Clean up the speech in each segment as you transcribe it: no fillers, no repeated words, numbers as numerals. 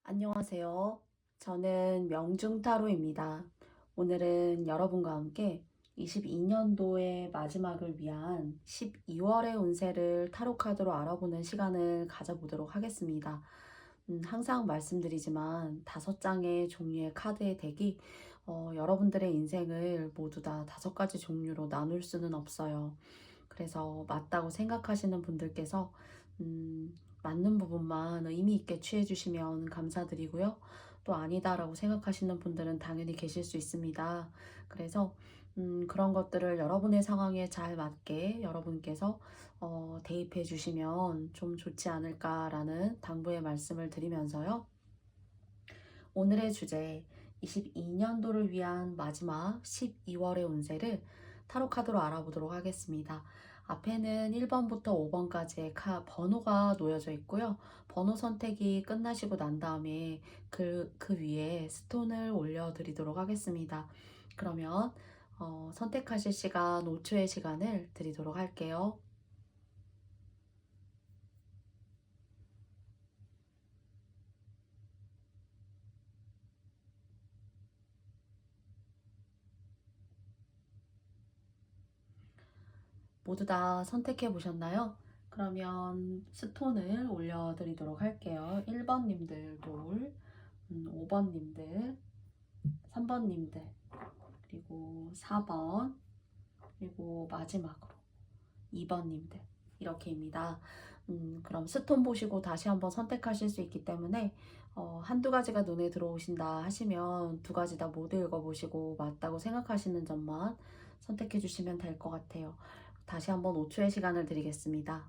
안녕하세요. 저는 명중타로입니다. 오늘은 여러분과 함께 22년도의 마지막을 위한 12월의 운세를 타로 카드로 알아보는 시간을 가져보도록 하겠습니다. 항상 말씀드리지만 5장의 종류의 카드의 덱이 여러분들의 인생을 모두 다 5가지 종류로 나눌 수는 없어요. 그래서 맞다고 생각하시는 분들께서 맞는 부분만 의미 있게 취해 주시면 감사드리고요. 또 아니다라고 생각하시는 분들은 당연히 계실 수 있습니다. 그래서 그런 것들을 여러분의 상황에 잘 맞게 여러분께서 대입해 주시면 좀 좋지 않을까라는 당부의 말씀을 드리면서요. 오늘의 주제 22년도를 위한 마지막 12월의 운세를 타로 카드로 알아보도록 하겠습니다. 앞에는 1번부터 5번까지의 번호가 놓여져 있고요. 번호 선택이 끝나시고 난 다음에 그 위에 스톤을 올려드리도록 하겠습니다. 그러면 선택하실 시간 5초의 시간을 드리도록 할게요. 모두 다 선택해 보셨나요? 그러면 스톤을 올려드리도록 할게요. 1번님들 돌, 5번님들, 3번님들, 그리고 4번, 그리고 마지막으로 2번님들 이렇게입니다. 그럼 스톤 보시고 다시 한번 선택하실 수 있기 때문에 한두 가지가 눈에 들어오신다 하시면 두 가지 다 모두 읽어보시고 맞다고 생각하시는 점만 선택해 주시면 될 것 같아요. 다시 한번 5초의 시간을 드리겠습니다.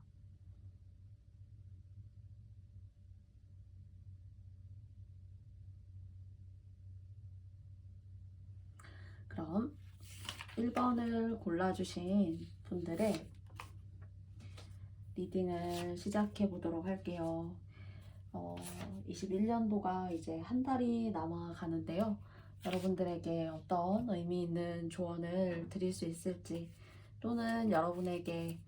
그럼 1번을 골라주신 분들의 리딩을 시작해 보도록 할게요. 21년도가 이제 한 달이 남아가는데요. 여러분들에게 어떤 의미 있는 조언을 드릴 수 있을지 또는 여러분에게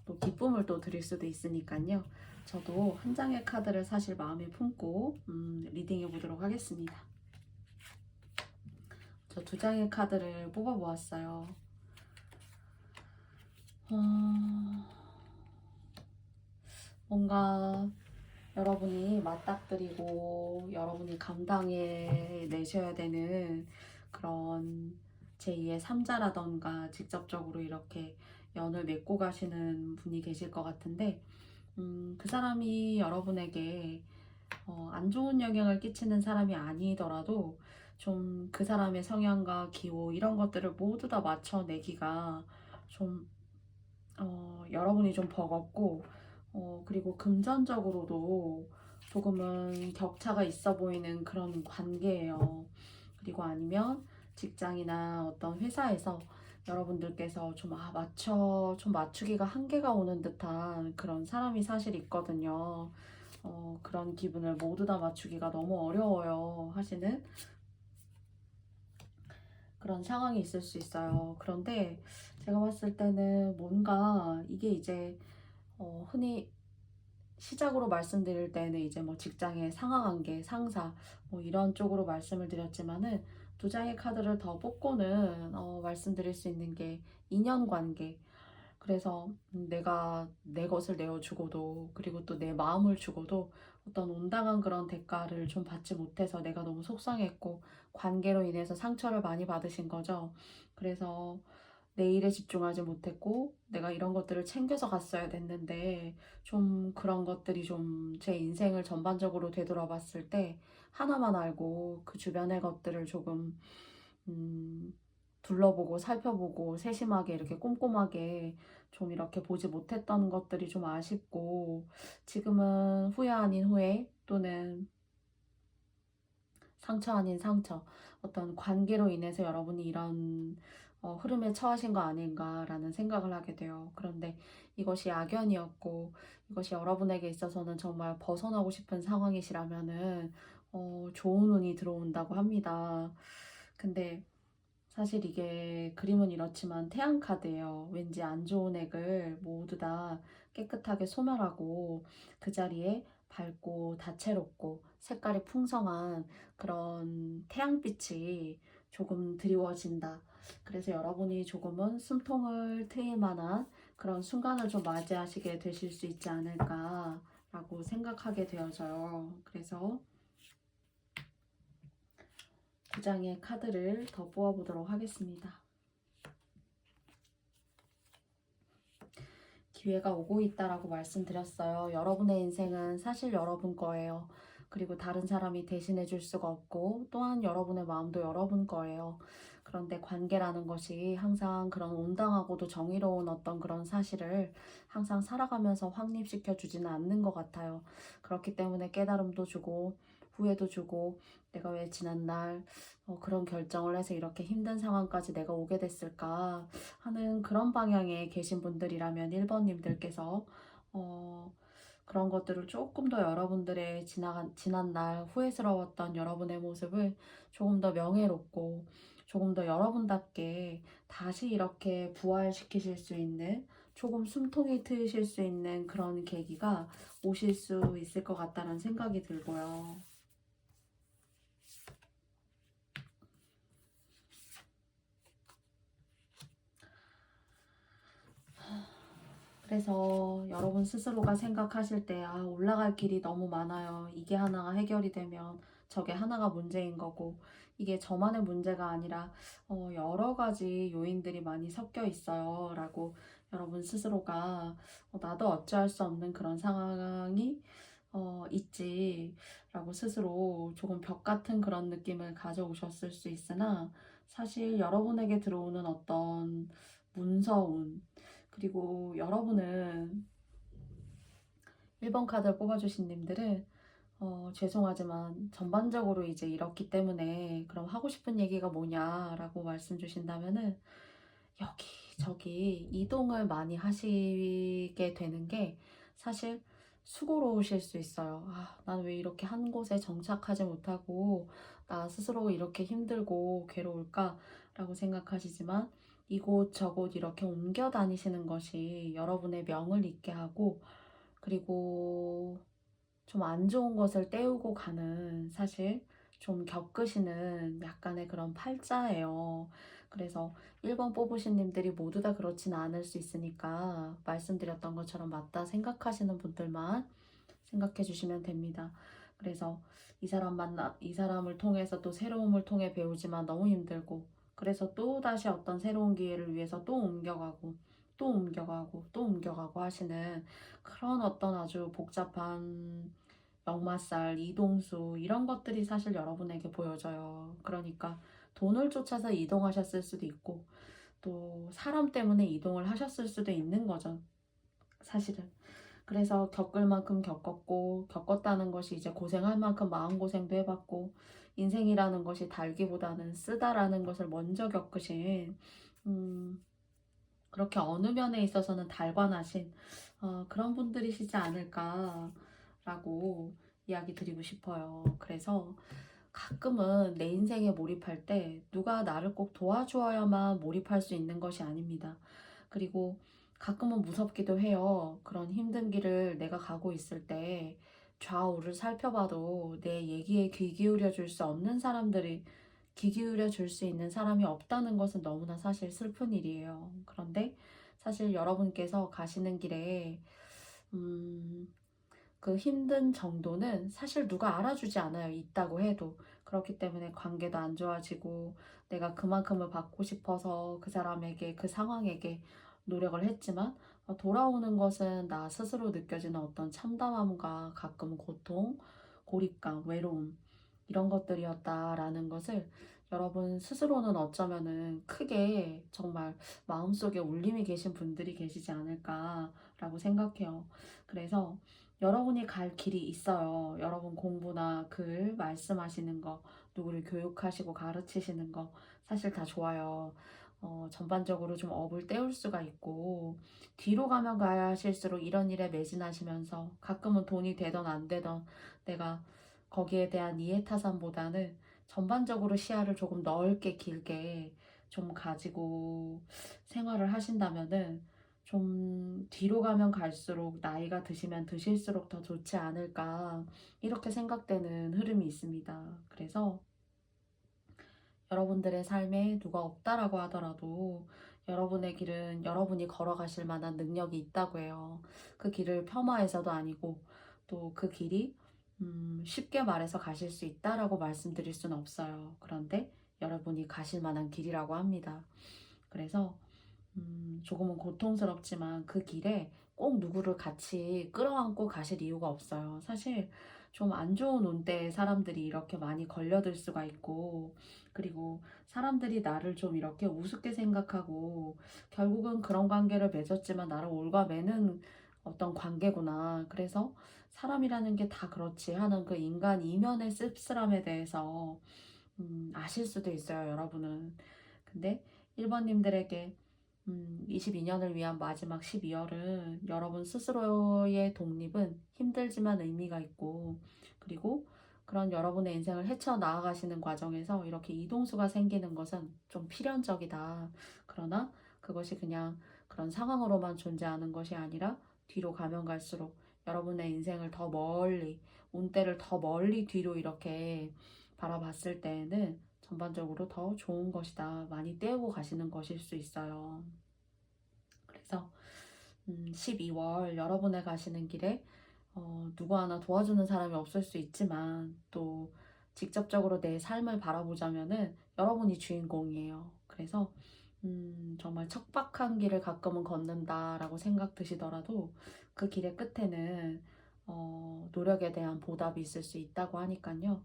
또 기쁨을 또 드릴 수도 있으니까요. 저도 한 장의 카드를 사실 마음에 품고 리딩해 보도록 하겠습니다. 저 2장의 카드를 뽑아 보았어요. 뭔가 여러분이 맞닥뜨리고 여러분이 감당해 내셔야 되는 그런 제2의 3자라던가 직접적으로 이렇게 연을 맺고 가시는 분이 계실 것 같은데 그 사람이 여러분에게 안 좋은 영향을 끼치는 사람이 아니더라도 좀 그 사람의 성향과 기호 이런 것들을 모두 다 맞춰내기가 좀 여러분이 좀 버겁고 그리고 금전적으로도 조금은 격차가 있어 보이는 그런 관계예요. 그리고 아니면 직장이나 어떤 회사에서 여러분들께서 좀 맞추기가 한계가 오는 듯한 그런 사람이 사실 있거든요. 그런 기분을 모두 다 맞추기가 너무 어려워요 하시는 그런 상황이 있을 수 있어요. 그런데 제가 봤을 때는 뭔가 이게 이제 흔히 시작으로 말씀드릴 때는 이제 뭐 직장의 상하관계, 상사 뭐 이런 쪽으로 말씀을 드렸지만은 2장의 카드를 더 뽑고는 말씀드릴 수 있는 게 인연관계. 그래서 내가 내 것을 내어주고도 그리고 또 내 마음을 주고도 어떤 온당한 그런 대가를 좀 받지 못해서 내가 너무 속상했고 관계로 인해서 상처를 많이 받으신 거죠. 그래서 내 일에 집중하지 못했고 내가 이런 것들을 챙겨서 갔어야 됐는데 좀 그런 것들이 좀 제 인생을 전반적으로 되돌아봤을 때 하나만 알고 그 주변의 것들을 조금 음, 둘러보고 살펴보고 세심하게 이렇게 꼼꼼하게 좀 이렇게 보지 못했던 것들이 좀 아쉽고 지금은 후회 아닌 후회 또는 상처 아닌 상처 어떤 관계로 인해서 여러분이 이런 흐름에 처하신 거 아닌가라는 생각을 하게 돼요. 그런데 이것이 악연이었고 이것이 여러분에게 있어서는 정말 벗어나고 싶은 상황이시라면은 좋은 운이 들어온다고 합니다. 근데 사실 이게 그림은 이렇지만 태양 카드예요. 왠지 안 좋은 액을 모두 다 깨끗하게 소멸하고 그 자리에 밝고 다채롭고 색깔이 풍성한 그런 태양빛이 조금 드리워진다. 그래서 여러분이 조금은 숨통을 트일 만한 그런 순간을 좀 맞이하시게 되실 수 있지 않을까라고 생각하게 되어져요. 그래서 두 장의 카드를 더 뽑아보도록 하겠습니다. 기회가 오고 있다라고 말씀드렸어요. 여러분의 인생은 사실 여러분 거예요. 그리고 다른 사람이 대신해 줄 수가 없고 또한 여러분의 마음도 여러분 거예요. 그런데 관계라는 것이 항상 그런 온당하고도 정의로운 어떤 그런 사실을 항상 살아가면서 확립시켜 주지는 않는 것 같아요. 그렇기 때문에 깨달음도 주고 후회도 주고 내가 왜 지난날 그런 결정을 해서 이렇게 힘든 상황까지 내가 오게 됐을까 하는 그런 방향에 계신 분들이라면 1번님들께서 그런 것들을 조금 더 여러분들의 지난날 후회스러웠던 여러분의 모습을 조금 더 명예롭고 조금 더 여러분답게 다시 이렇게 부활시키실 수 있는 조금 숨통이 트이실 수 있는 그런 계기가 오실 수 있을 것 같다는 생각이 들고요. 그래서 여러분 스스로가 생각하실 때 올라갈 길이 너무 많아요. 이게 하나가 해결이 되면 저게 하나가 문제인 거고 이게 저만의 문제가 아니라 여러 가지 요인들이 많이 섞여 있어요 라고 여러분 스스로가 나도 어찌할 수 없는 그런 상황이 있지 라고 스스로 조금 벽 같은 그런 느낌을 가져오셨을 수 있으나 사실 여러분에게 들어오는 어떤 문서운 그리고 여러분은 1번 카드를 뽑아주신 님들은 죄송하지만 전반적으로 이제 이렇기 때문에 그럼 하고 싶은 얘기가 뭐냐라고 말씀 주신다면은 여기저기 이동을 많이 하시게 되는 게 사실 수고로우실 수 있어요. 난 왜 이렇게 한 곳에 정착하지 못하고 나 스스로 이렇게 힘들고 괴로울까라고 생각하시지만 이곳저곳 이렇게 옮겨 다니시는 것이 여러분의 명을 잊게 하고 그리고 좀 안 좋은 것을 때우고 가는 사실 좀 겪으시는 약간의 그런 팔자예요. 그래서 1번 뽑으신 님들이 모두 다 그렇진 않을 수 있으니까 말씀드렸던 것처럼 맞다 생각하시는 분들만 생각해 주시면 됩니다. 그래서 이 사람을 통해서 또 새로움을 통해 배우지만 너무 힘들고 그래서 또 다시 어떤 새로운 기회를 위해서 또 옮겨가고 또 옮겨가고 또 옮겨가고 하시는 그런 어떤 아주 복잡한 역마살, 이동수 이런 것들이 사실 여러분에게 보여져요. 그러니까 돈을 쫓아서 이동하셨을 수도 있고 또 사람 때문에 이동을 하셨을 수도 있는 거죠. 사실은. 그래서 겪을 만큼 겪었고 겪었다는 것이 이제 고생할 만큼 마음고생도 해봤고 인생이라는 것이 달기보다는 쓰다라는 것을 먼저 겪으신 그렇게 어느 면에 있어서는 달관하신 그런 분들이시지 않을까라고 이야기 드리고 싶어요. 그래서 가끔은 내 인생에 몰입할 때 누가 나를 꼭 도와주어야만 몰입할 수 있는 것이 아닙니다. 그리고 가끔은 무섭기도 해요. 그런 힘든 길을 내가 가고 있을 때 좌우를 살펴봐도 내 얘기에 귀 기울여 줄 수 없는 사람들이 귀 기울여 줄 수 있는 사람이 없다는 것은 너무나 사실 슬픈 일이에요. 그런데 사실 여러분께서 가시는 길에 그 힘든 정도는 사실 누가 알아주지 않아요. 있다고 해도. 그렇기 때문에 관계도 안 좋아지고 내가 그만큼을 받고 싶어서 그 사람에게, 그 상황에게 노력을 했지만 돌아오는 것은 나 스스로 느껴지는 어떤 참담함과 가끔 고통, 고립감, 외로움 이런 것들이었다라는 것을 여러분 스스로는 어쩌면은 크게 정말 마음속에 울림이 계신 분들이 계시지 않을까라고 생각해요. 그래서 여러분이 갈 길이 있어요. 여러분 공부나 글, 말씀하시는 거, 누구를 교육하시고 가르치시는 거 사실 다 좋아요. 전반적으로 좀 업을 때울 수가 있고 뒤로 가면 가야 하실수록 이런 일에 매진하시면서 가끔은 돈이 되던 안 되던 내가 거기에 대한 이해타산보다는 전반적으로 시야를 조금 넓게 길게 좀 가지고 생활을 하신다면은 좀 뒤로 가면 갈수록 나이가 드시면 드실수록 더 좋지 않을까 이렇게 생각되는 흐름이 있습니다. 그래서 여러분들의 삶에 누가 없다라고 하더라도 여러분의 길은 여러분이 걸어가실 만한 능력이 있다고 해요. 그 길을 폄하해서도 아니고 또 그 길이 쉽게 말해서 가실 수 있다라고 말씀드릴 수는 없어요. 그런데 여러분이 가실 만한 길이라고 합니다. 그래서 조금은 고통스럽지만 그 길에 꼭 누구를 같이 끌어안고 가실 이유가 없어요. 사실 좀 안 좋은 운대에 사람들이 이렇게 많이 걸려들 수가 있고, 그리고 사람들이 나를 좀 이렇게 우습게 생각하고, 결국은 그런 관계를 맺었지만 나를 올가매는 어떤 관계구나. 그래서 사람이라는 게 다 그렇지 하는 그 인간 이면의 씁쓸함에 대해서 아실 수도 있어요, 여러분은. 근데 1번님들에게 22년을 위한 마지막 12월은 여러분 스스로의 독립은 힘들지만 의미가 있고, 그리고 그런 여러분의 인생을 헤쳐나가시는 과정에서 이렇게 이동수가 생기는 것은 좀 필연적이다. 그러나 그것이 그냥 그런 상황으로만 존재하는 것이 아니라 뒤로 가면 갈수록 여러분의 인생을 더 멀리, 운대를 더 멀리 뒤로 이렇게 바라봤을 때에는 전반적으로 더 좋은 것이다. 많이 떼우고 가시는 것일 수 있어요. 그래서 12월 여러분의 가시는 길에 누구 하나 도와주는 사람이 없을 수 있지만 또 직접적으로 내 삶을 바라보자면은 여러분이 주인공이에요. 그래서 정말 척박한 길을 가끔은 걷는다라고 생각 드시더라도 그 길의 끝에는 노력에 대한 보답이 있을 수 있다고 하니까요.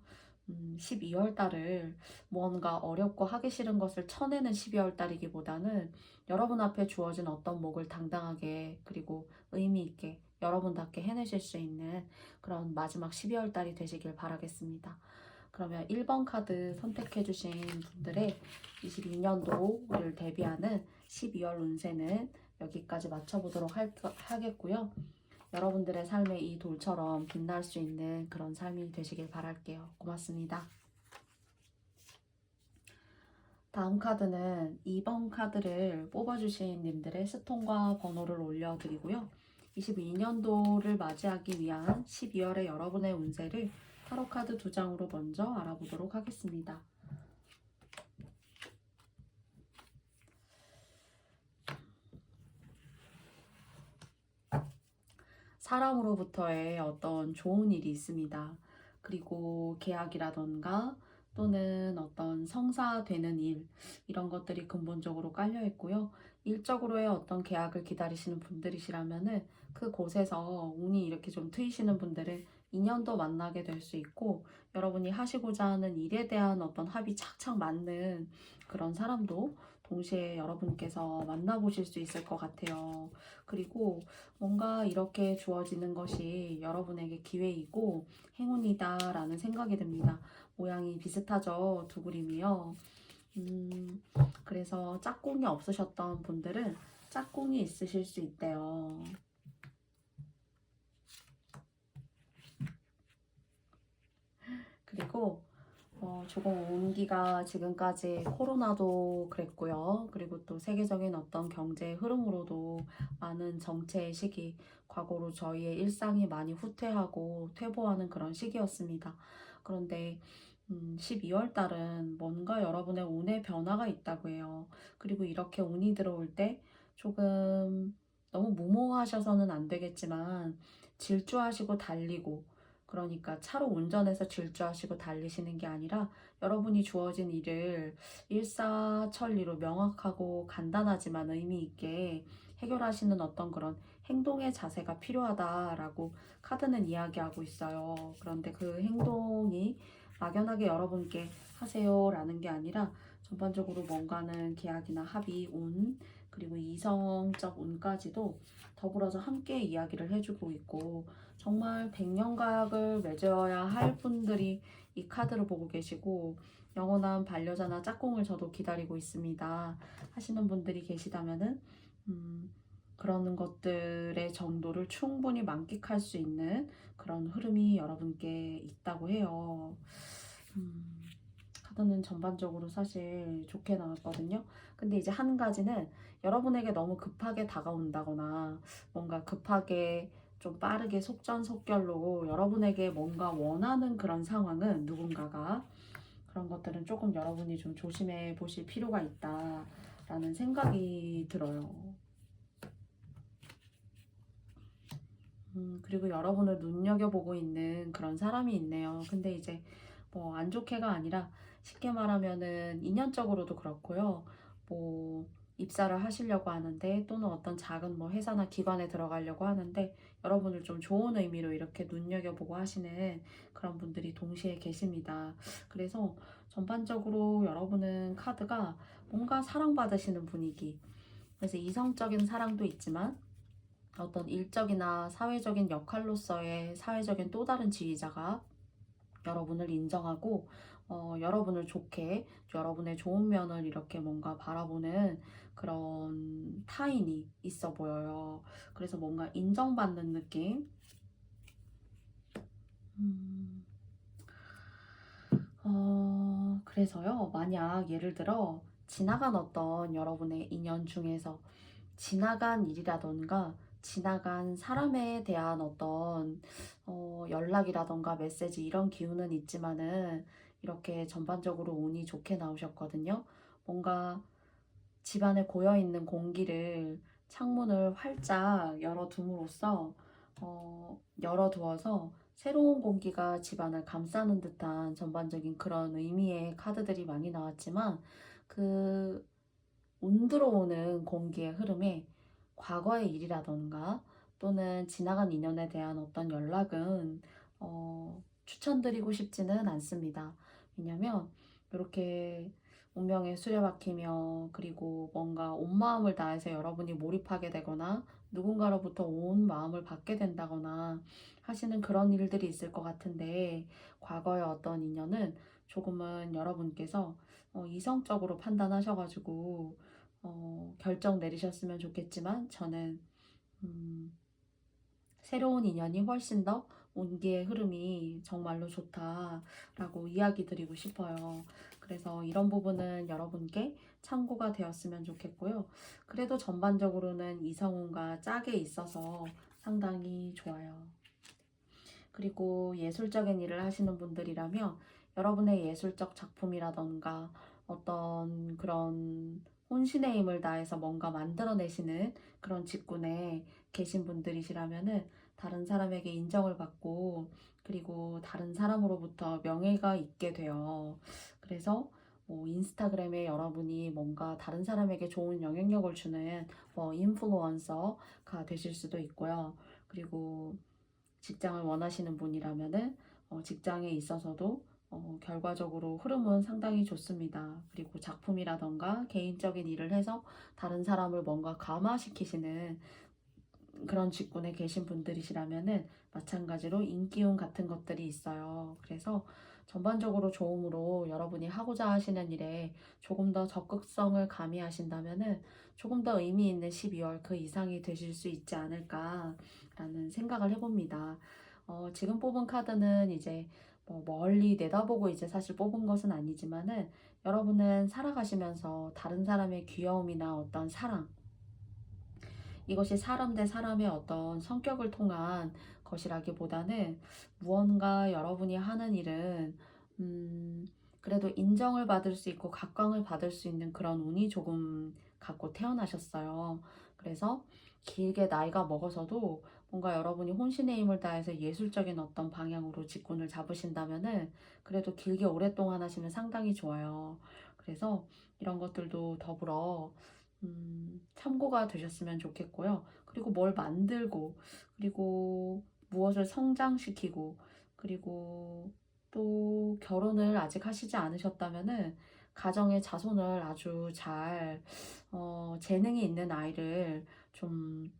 12월 달을 무언가 어렵고 하기 싫은 것을 쳐내는 12월 달이기보다는 여러분 앞에 주어진 어떤 몫을 당당하게 그리고 의미 있게 여러분답게 해내실 수 있는 그런 마지막 12월 달이 되시길 바라겠습니다. 그러면 1번 카드 선택해 주신 분들의 22년도를 대비하는 12월 운세는 여기까지 맞춰보도록 하겠고요. 여러분들의 삶에 이 돌처럼 빛날 수 있는 그런 삶이 되시길 바랄게요. 고맙습니다. 다음 카드는 2번 카드를 뽑아주신 님들의 스톤과 번호를 올려드리고요. 22년도를 맞이하기 위한 12월의 여러분의 운세를 타로 카드 2장으로 먼저 알아보도록 하겠습니다. 사람으로부터의 어떤 좋은 일이 있습니다. 그리고 계약이라던가 또는 어떤 성사되는 일, 이런 것들이 근본적으로 깔려 있고요. 일적으로의 어떤 계약을 기다리시는 분들이시라면은 그곳에서 운이 이렇게 좀 트이시는 분들은 인연도 만나게 될 수 있고, 여러분이 하시고자 하는 일에 대한 어떤 합이 착착 맞는 그런 사람도 동시에 여러분께서 만나보실 수 있을 것 같아요. 그리고 뭔가 이렇게 주어지는 것이 여러분에게 기회이고 행운이다라는 생각이 듭니다. 모양이 비슷하죠? 두 그림이요. 그래서 짝꿍이 없으셨던 분들은 짝꿍이 있으실 수 있대요. 그리고 조금 온기가 지금까지 코로나도 그랬고요. 그리고 또 세계적인 어떤 경제 흐름으로도 많은 정체의 시기, 과거로 저희의 일상이 많이 후퇴하고 퇴보하는 그런 시기였습니다. 그런데 12월 달은 뭔가 여러분의 운의 변화가 있다고 해요. 그리고 이렇게 운이 들어올 때 조금 너무 무모하셔서는 안 되겠지만 질주하시고 달리고, 그러니까 차로 운전해서 질주하시고 달리시는 게 아니라 여러분이 주어진 일을 일사천리로 명확하고 간단하지만 의미 있게 해결하시는 어떤 그런 행동의 자세가 필요하다라고 카드는 이야기하고 있어요. 그런데 그 행동이 막연하게 여러분께 하세요라는 게 아니라 전반적으로 뭔가는 계약이나 합의, 운, 그리고 이성적 운까지도 더불어서 함께 이야기를 해주고 있고, 정말 백년가약을 맺어야 할 분들이 이 카드를 보고 계시고 영원한 반려자나 짝꿍을 저도 기다리고 있습니다 하시는 분들이 계시다면은 그런 것들의 정도를 충분히 만끽할 수 있는 그런 흐름이 여러분께 있다고 해요. 카드는 전반적으로 사실 좋게 나왔거든요. 근데 이제 한 가지는 여러분에게 너무 급하게 다가온다거나 뭔가 급하게 좀 빠르게 속전속결로 여러분에게 뭔가 원하는 그런 상황은 누군가가 그런 것들은 조금 여러분이 좀 조심해 보실 필요가 있다라는 생각이 들어요. 그리고 여러분을 눈여겨보고 있는 그런 사람이 있네요. 근데 이제 뭐 안 좋게가 아니라 쉽게 말하면은 인연적으로도 그렇고요. 뭐 입사를 하시려고 하는데 또는 어떤 작은 뭐 회사나 기관에 들어가려고 하는데 여러분을 좀 좋은 의미로 이렇게 눈여겨보고 하시는 그런 분들이 동시에 계십니다. 그래서 전반적으로 여러분은 카드가 뭔가 사랑받으시는 분위기. 그래서 이성적인 사랑도 있지만 어떤 일적이나 사회적인 역할로서의 사회적인 또 다른 지위자가 여러분을 인정하고 여러분을 좋게 여러분의 좋은 면을 이렇게 뭔가 바라보는 그런 타인이 있어 보여요. 그래서 뭔가 인정받는 느낌. 음, 그래서요, 만약 예를 들어 지나간 어떤 여러분의 인연 중에서 지나간 일이라던가 지나간 사람에 대한 어떤 연락이라던가 메시지 이런 기운은 있지만은 이렇게 전반적으로 운이 좋게 나오셨거든요. 뭔가 집안에 고여있는 공기를 창문을 활짝 열어둠으로써 열어두어서 새로운 공기가 집안을 감싸는 듯한 전반적인 그런 의미의 카드들이 많이 나왔지만 그 운 들어오는 공기의 흐름에 과거의 일이라던가 또는 지나간 인연에 대한 어떤 연락은 추천드리고 싶지는 않습니다. 왜냐면 이렇게 운명에 수레박히며 그리고 뭔가 온 마음을 다해서 여러분이 몰입하게 되거나 누군가로부터 온 마음을 받게 된다거나 하시는 그런 일들이 있을 것 같은데 과거의 어떤 인연은 조금은 여러분께서 이성적으로 판단하셔가지고 결정 내리셨으면 좋겠지만 저는 음, 새로운 인연이 훨씬 더 운기의 흐름이 정말로 좋다라고 이야기 드리고 싶어요. 그래서 이런 부분은 여러분께 참고가 되었으면 좋겠고요. 그래도 전반적으로는 이성운과 짝에 있어서 상당히 좋아요. 그리고 예술적인 일을 하시는 분들이라면 여러분의 예술적 작품이라던가 어떤 그런 혼신의 힘을 다해서 뭔가 만들어내시는 그런 직군에 계신 분들이시라면은 다른 사람에게 인정을 받고 그리고 다른 사람으로부터 명예가 있게 돼요. 그래서 뭐 인스타그램에 여러분이 뭔가 다른 사람에게 좋은 영향력을 주는 뭐 인플루언서가 되실 수도 있고요. 그리고 직장을 원하시는 분이라면은 직장에 있어서도 결과적으로 흐름은 상당히 좋습니다. 그리고 작품이라던가 개인적인 일을 해서 다른 사람을 뭔가 감화시키시는 그런 직군에 계신 분들이시라면은 마찬가지로 인기운 같은 것들이 있어요. 그래서 전반적으로 좋음으로 여러분이 하고자 하시는 일에 조금 더 적극성을 가미하신다면은 조금 더 의미 있는 12월 그 이상이 되실 수 있지 않을까라는 생각을 해봅니다. 지금 뽑은 카드는 이제 뭐 멀리 내다보고 이제 사실 뽑은 것은 아니지만은 여러분은 살아가시면서 다른 사람의 귀여움이나 어떤 사랑 이것이 사람 대 사람의 어떤 성격을 통한 것이라기보다는 무언가 여러분이 하는 일은 그래도 인정을 받을 수 있고 각광을 받을 수 있는 그런 운이 조금 갖고 태어나셨어요. 그래서 길게 나이가 먹어서도 뭔가 여러분이 혼신의 힘을 다해서 예술적인 어떤 방향으로 직군을 잡으신다면은 그래도 길게 오랫동안 하시면 상당히 좋아요. 그래서 이런 것들도 더불어 참고가 되셨으면 좋겠고요. 그리고 뭘 만들고, 그리고 무엇을 성장시키고, 그리고 또 결혼을 아직 하시지 않으셨다면은 가정의 자손을 아주 잘, 재능이 있는 아이를 좀,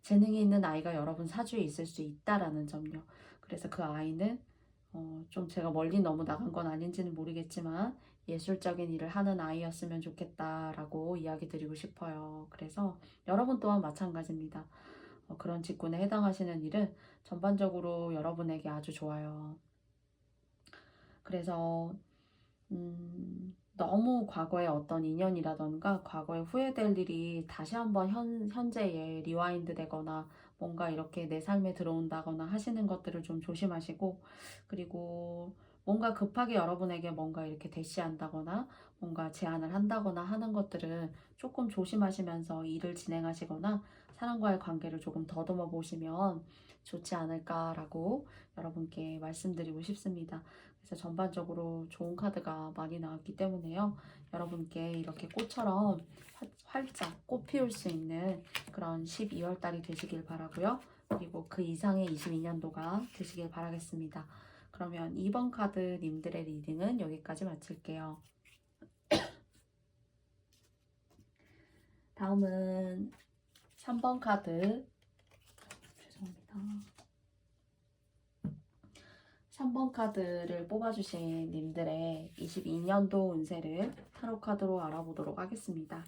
재능이 있는 아이가 여러분 사주에 있을 수 있다라는 점요. 그래서 그 아이는 좀 제가 멀리 너무 나간 건 아닌지는 모르겠지만 예술적인 일을 하는 아이였으면 좋겠다라고 이야기 드리고 싶어요. 그래서 여러분 또한 마찬가지입니다. 그런 직군에 해당하시는 일은 전반적으로 여러분에게 아주 좋아요. 그래서 너무 과거의 어떤 인연이라던가 과거에 후회될 일이 다시 한번 현재에 리와인드 되거나 뭔가 이렇게 내 삶에 들어온다거나 하시는 것들을 좀 조심하시고, 그리고 뭔가 급하게 여러분에게 뭔가 이렇게 대시한다거나 뭔가 제안을 한다거나 하는 것들은 조금 조심하시면서 일을 진행하시거나 사람과의 관계를 조금 더듬어 보시면 좋지 않을까라고 여러분께 말씀드리고 싶습니다. 그래서 전반적으로 좋은 카드가 많이 나왔기 때문에요. 여러분께 이렇게 꽃처럼 활짝 꽃 피울 수 있는 그런 12월 달이 되시길 바라고요. 그리고 그 이상의 22년도가 되시길 바라겠습니다. 그러면 2번 카드 님들의 리딩은 여기까지 마칠게요. 다음은 3번 카드. 죄송합니다. 3번 카드를 뽑아주신 님들의 22년도 운세를 타로 카드로 알아보도록 하겠습니다.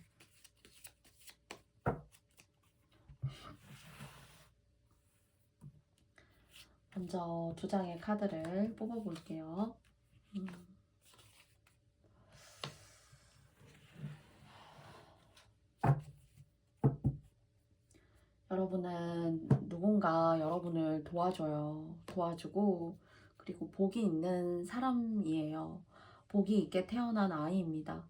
먼저 두 장의 카드를 뽑아볼게요. 여러분은 누군가 여러분을 도와주고, 그리고 복이 있는 사람이에요. 복이 있게 태어난 아이입니다.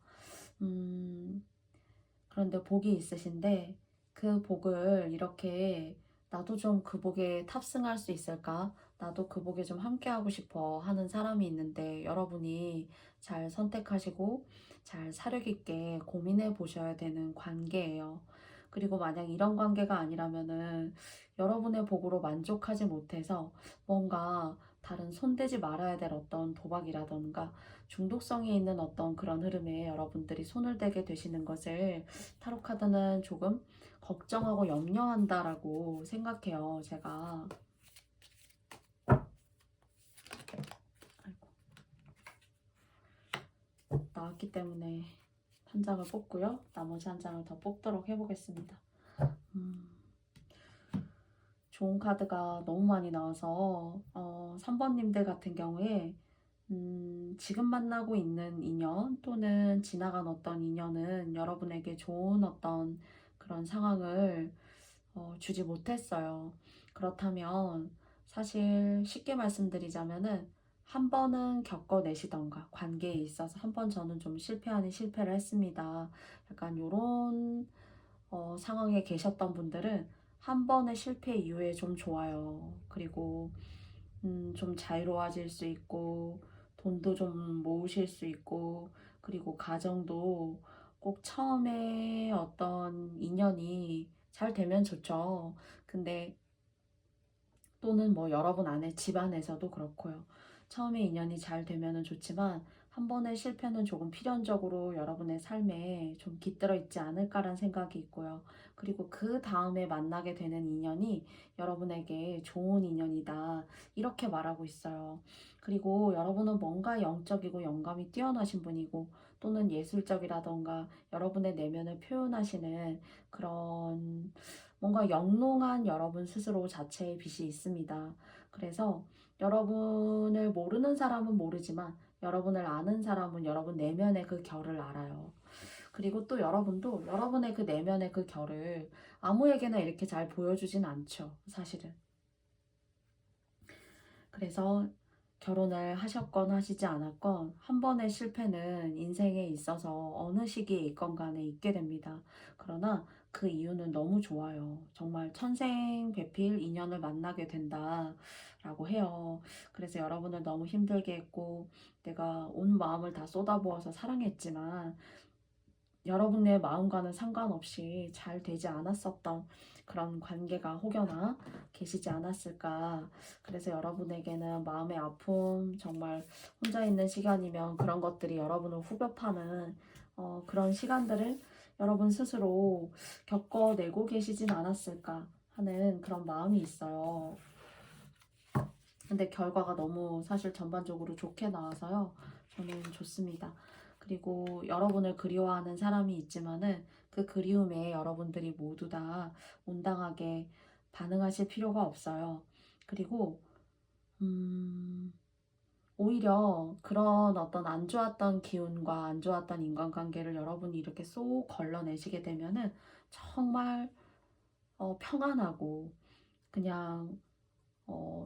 그런데 복이 있으신데 그 복을 이렇게 나도 좀 그 복에 탑승할 수 있을까? 나도 그 복에 좀 함께하고 싶어 하는 사람이 있는데 여러분이 잘 선택하시고 잘 사력 있게 고민해 보셔야 되는 관계예요. 그리고 만약 이런 관계가 아니라면은 여러분의 복으로 만족하지 못해서 뭔가 다른 손대지 말아야 될 어떤 도박이라던가 중독성이 있는 어떤 그런 흐름에 여러분들이 손을 대게 되시는 것을 타로 카드는 조금 걱정하고 염려한다라고 생각해요. 제가 나왔기 때문에 한 장을 뽑고요. 나머지 한 장을 더 뽑도록 해보겠습니다. 좋은 카드가 너무 많이 나와서 3번님들 같은 경우에 지금 만나고 있는 인연 또는 지나간 어떤 인연은 여러분에게 좋은 어떤 그런 상황을 주지 못했어요. 그렇다면 사실 쉽게 말씀드리자면은 한 번은 겪어내시던가 관계에 있어서 한 번 저는 좀 실패를 했습니다. 약간 요런 상황에 계셨던 분들은 한 번의 실패 이후에 좀 좋아요. 그리고 좀 자유로워질 수 있고 돈도 좀 모으실 수 있고 그리고 가정도 꼭 처음에 어떤 인연이 잘 되면 좋죠. 근데 또는 뭐 여러분 안에 집안에서도 그렇고요. 처음에 인연이 잘 되면은 좋지만 한 번의 실패는 조금 필연적으로 여러분의 삶에 좀 깃들어 있지 않을까라는 생각이 있고요. 그리고 그 다음에 만나게 되는 인연이 여러분에게 좋은 인연이다. 이렇게 말하고 있어요. 그리고 여러분은 뭔가 영적이고 영감이 뛰어나신 분이고 또는 예술적이라던가 여러분의 내면을 표현하시는 그런 뭔가 영롱한 여러분 스스로 자체의 빛이 있습니다. 그래서 여러분을 모르는 사람은 모르지만 여러분을 아는 사람은 여러분 내면의 그 결을 알아요. 그리고 또 여러분도 여러분의 그 내면의 그 결을 아무에게나 이렇게 잘 보여주진 않죠, 사실은. 그래서 결혼을 하셨건 하시지 않았건 한 번의 실패는 인생에 있어서 어느 시기에 있건 간에 있게 됩니다. 그러나 그 이유는 너무 좋아요. 정말 천생배필 인연을 만나게 된다라고 해요. 그래서 여러분을 너무 힘들게 했고 내가 온 마음을 다 쏟아부어서 사랑했지만 여러분의 마음과는 상관없이 잘 되지 않았었던 그런 관계가 혹여나 계시지 않았을까. 그래서 여러분에게는 마음의 아픔, 정말 혼자 있는 시간이면 그런 것들이 여러분을 후벼 파는 그런 시간들을 여러분 스스로 겪어내고 계시진 않았을까 하는 그런 마음이 있어요. 근데 결과가 너무 사실 전반적으로 좋게 나와서요. 저는 좋습니다. 그리고 여러분을 그리워하는 사람이 있지만은 그 그리움에 여러분들이 모두 다 온당하게 반응하실 필요가 없어요. 그리고 오히려 오히려 그런 어떤 안 좋았던 기운과 안 좋았던 인간관계를 여러분이 이렇게 쏙 걸러내시게 되면은 정말 평안하고 그냥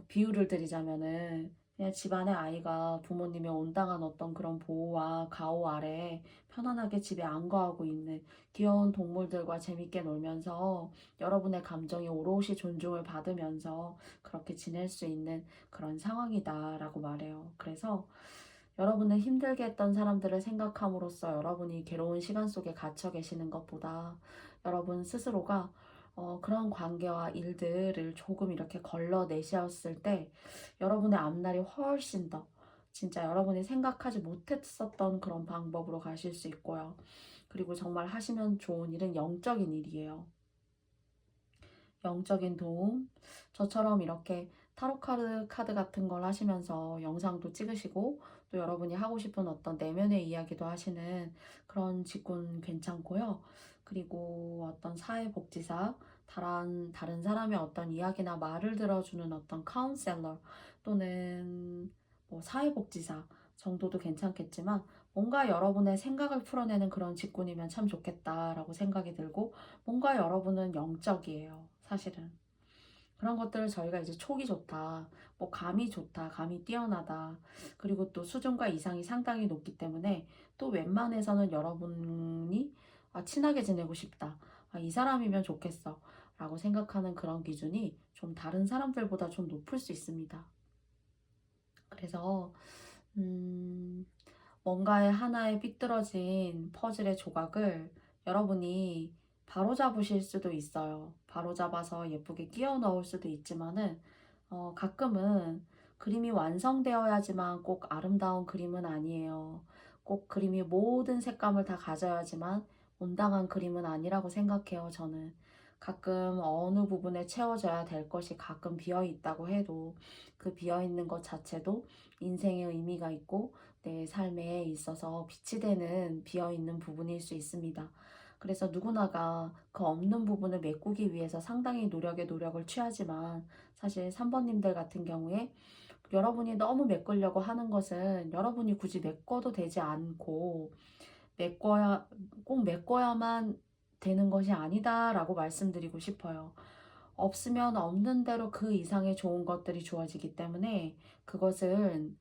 비유를 드리자면은 그냥 집안의 아이가 부모님의 온당한 어떤 그런 보호와 가호 아래 편안하게 집에 안거하고 있는 귀여운 동물들과 재밌게 놀면서 여러분의 감정이 오롯이 존중을 받으면서 그렇게 지낼 수 있는 그런 상황이다라고 말해요. 그래서 여러분을 힘들게 했던 사람들을 생각함으로써 여러분이 괴로운 시간 속에 갇혀 계시는 것보다 여러분 스스로가 그런 관계와 일들을 조금 이렇게 걸러내셨을 때 여러분의 앞날이 훨씬 더 진짜 여러분이 생각하지 못했었던 그런 방법으로 가실 수 있고요. 그리고 정말 하시면 좋은 일은 영적인 일이에요. 영적인 도움. 저처럼 이렇게 타로 카드 같은 걸 하시면서 영상도 찍으시고 또 여러분이 하고 싶은 어떤 내면의 이야기도 하시는 그런 직군 괜찮고요. 그리고 어떤 사회복지사, 다른 사람의 어떤 이야기나 말을 들어주는 어떤 카운셀러 또는 뭐 사회복지사 정도도 괜찮겠지만 뭔가 여러분의 생각을 풀어내는 그런 직군이면 참 좋겠다라고 생각이 들고 뭔가 여러분은 영적이에요, 사실은. 그런 것들을 저희가 이제 촉이 좋다, 뭐 감이 좋다, 감이 뛰어나다, 그리고 또 수준과 이상이 상당히 높기 때문에 또 웬만해서는 여러분이 친하게 지내고 싶다, 이 사람이면 좋겠어 라고 생각하는 그런 기준이 좀 다른 사람들보다 좀 높을 수 있습니다. 그래서 음, 뭔가의 하나의 삐뚤어진 퍼즐의 조각을 여러분이 바로잡으실 수도 있어요. 바로잡아서 예쁘게 끼워 넣을 수도 있지만은, 가끔은 그림이 완성되어야지만 꼭 아름다운 그림은 아니에요. 꼭 그림이 모든 색감을 다 가져야지만 온당한 그림은 아니라고 생각해요, 저는. 가끔 어느 부분에 채워져야 될 것이 가끔 비어 있다고 해도 그 비어 있는 것 자체도 인생의 의미가 있고 내 삶에 있어서 빛이 되는 비어있는 부분일 수 있습니다. 그래서 누구나가 그 없는 부분을 메꾸기 위해서 상당히 노력을 취하지만 사실 3번님들 같은 경우에 여러분이 너무 메꾸려고 하는 것은 여러분이 굳이 메꿔도 되지 않고 메꿔야 꼭 메꿔야만 되는 것이 아니다라고 말씀드리고 싶어요. 없으면 없는 대로 그 이상의 좋은 것들이 주어지기 때문에 그것은